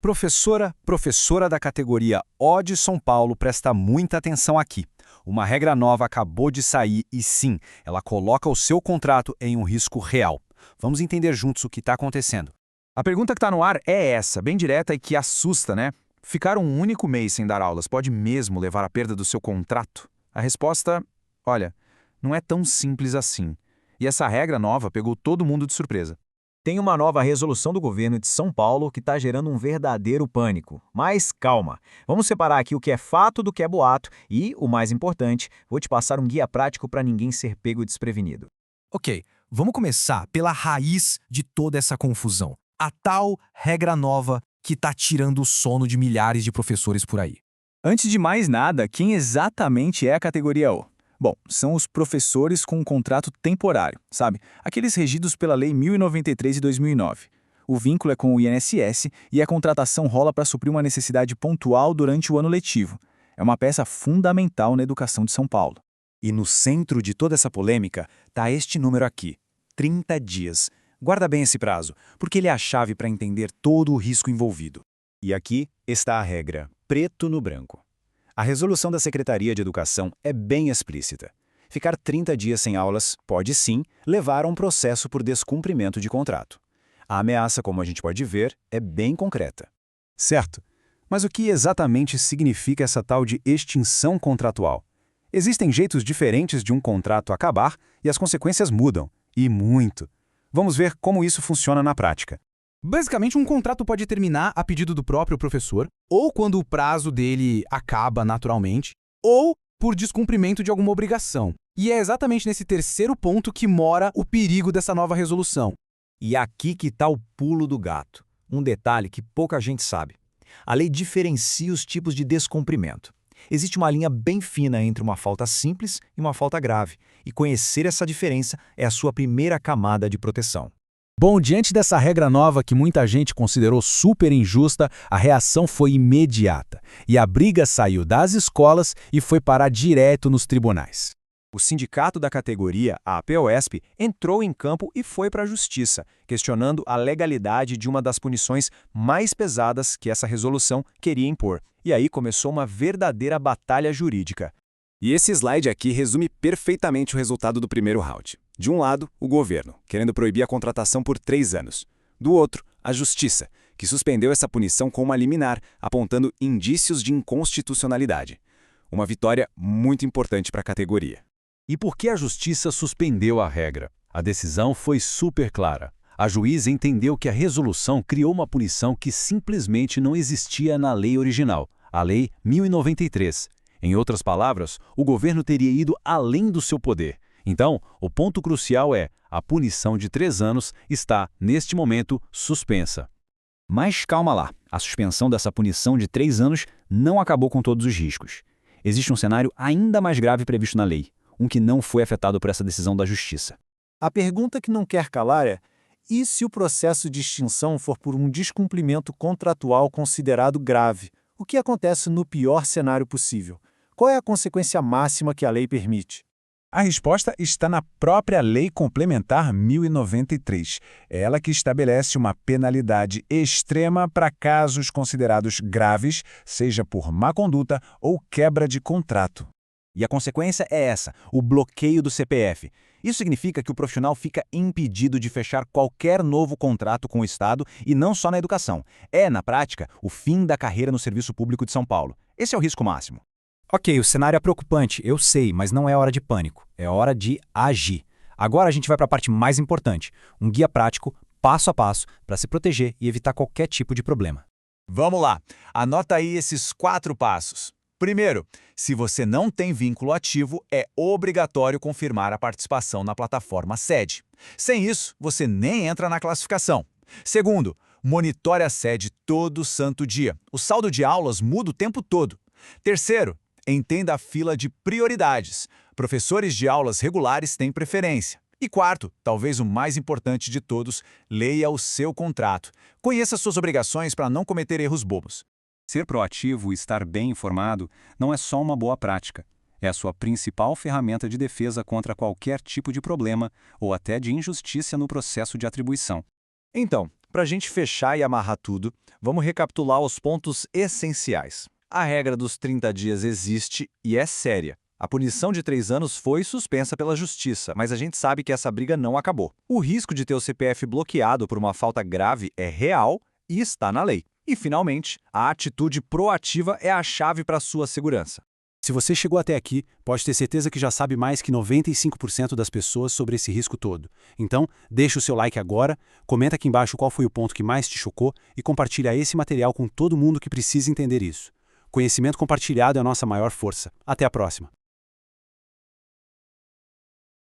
Professora da categoria O de São Paulo, presta muita atenção aqui. Uma regra nova acabou de sair e sim, ela coloca o seu contrato em um risco real. Vamos entender juntos o que está acontecendo. A pergunta que está no ar é essa, bem direta e que assusta, né? Ficar um único mês sem dar aulas pode mesmo levar à perda do seu contrato? A resposta, olha, não é tão simples assim. E essa regra nova pegou todo mundo de surpresa. Tem uma nova resolução do governo de São Paulo que está gerando um verdadeiro pânico. Mas calma, vamos separar aqui o que é fato do que é boato e, o mais importante, vou te passar um guia prático para ninguém ser pego desprevenido. Ok, vamos começar pela raiz de toda essa confusão. A tal regra nova que está tirando o sono de milhares de professores por aí. Antes de mais nada, quem exatamente é a categoria O? Bom, são os professores com um contrato temporário, sabe? Aqueles regidos pela Lei 1093 de 2009. O vínculo é com o INSS e a contratação rola para suprir uma necessidade pontual durante o ano letivo. É uma peça fundamental na educação de São Paulo. E no centro de toda essa polêmica está este número aqui, 30 dias. Guarda bem esse prazo, porque ele é a chave para entender todo o risco envolvido. E aqui está a regra, preto no branco. A resolução da Secretaria de Educação é bem explícita. Ficar 30 dias sem aulas pode sim levar a um processo por descumprimento de contrato. A ameaça, como a gente pode ver, é bem concreta. Certo, mas o que exatamente significa essa tal de extinção contratual? Existem jeitos diferentes de um contrato acabar e as consequências mudam, e muito. Vamos ver como isso funciona na prática. Basicamente, um contrato pode terminar a pedido do próprio professor, ou quando o prazo dele acaba naturalmente, ou por descumprimento de alguma obrigação. E é exatamente nesse terceiro ponto que mora o perigo dessa nova resolução. E aqui que está o pulo do gato. Um detalhe que pouca gente sabe. A lei diferencia os tipos de descumprimento. Existe uma linha bem fina entre uma falta simples e uma falta grave, e conhecer essa diferença é a sua primeira camada de proteção. Bom, diante dessa regra nova que muita gente considerou super injusta, a reação foi imediata. E a briga saiu das escolas e foi parar direto nos tribunais. O sindicato da categoria, a APOESP, entrou em campo e foi para a justiça, questionando a legalidade de uma das punições mais pesadas que essa resolução queria impor. E aí começou uma verdadeira batalha jurídica. E esse slide aqui resume perfeitamente o resultado do primeiro round. De um lado, o governo, querendo proibir a contratação por 3 anos. Do outro, a justiça, que suspendeu essa punição com uma liminar, apontando indícios de inconstitucionalidade. Uma vitória muito importante para a categoria. E por que a justiça suspendeu a regra? A decisão foi super clara. A juíza entendeu que a resolução criou uma punição que simplesmente não existia na lei original, a Lei 1093. Em outras palavras, o governo teria ido além do seu poder. Então, o ponto crucial é, a punição de 3 anos está, neste momento, suspensa. Mas calma lá, a suspensão dessa punição de 3 anos não acabou com todos os riscos. Existe um cenário ainda mais grave previsto na lei, um que não foi afetado por essa decisão da justiça. A pergunta que não quer calar é: e se o processo de extinção for por um descumprimento contratual considerado grave? O que acontece no pior cenário possível? Qual é a consequência máxima que a lei permite? A resposta está na própria Lei Complementar 1093. É ela que estabelece uma penalidade extrema para casos considerados graves, seja por má conduta ou quebra de contrato. E a consequência é essa, o bloqueio do CPF. Isso significa que o profissional fica impedido de fechar qualquer novo contrato com o Estado e não só na educação. É, na prática, o fim da carreira no Serviço Público de São Paulo. Esse é o risco máximo. Ok, o cenário é preocupante, eu sei, mas não é hora de pânico, é hora de agir. Agora a gente vai para a parte mais importante, um guia prático, passo a passo, para se proteger e evitar qualquer tipo de problema. Vamos lá, anota aí esses 4 passos. Primeiro, se você não tem vínculo ativo, é obrigatório confirmar a participação na plataforma SED. Sem isso, você nem entra na classificação. Segundo, monitore a SED todo santo dia. O saldo de aulas muda o tempo todo. Terceiro, entenda a fila de prioridades. Professores de aulas regulares têm preferência. E quarto, talvez o mais importante de todos, leia o seu contrato. Conheça suas obrigações para não cometer erros bobos. Ser proativo e estar bem informado não é só uma boa prática. É a sua principal ferramenta de defesa contra qualquer tipo de problema ou até de injustiça no processo de atribuição. Então, Para a gente fechar e amarrar tudo, vamos recapitular os pontos essenciais. A regra dos 30 dias existe e é séria. A punição de 3 anos foi suspensa pela justiça, mas a gente sabe que essa briga não acabou. O risco de ter o CPF bloqueado por uma falta grave é real e está na lei. E, finalmente, a atitude proativa é a chave para a sua segurança. Se você chegou até aqui, pode ter certeza que já sabe mais que 95% das pessoas sobre esse risco todo. Então, deixa o seu like agora, comenta aqui embaixo qual foi o ponto que mais te chocou e compartilha esse material com todo mundo que precisa entender isso. Conhecimento compartilhado é a nossa maior força. Até a próxima!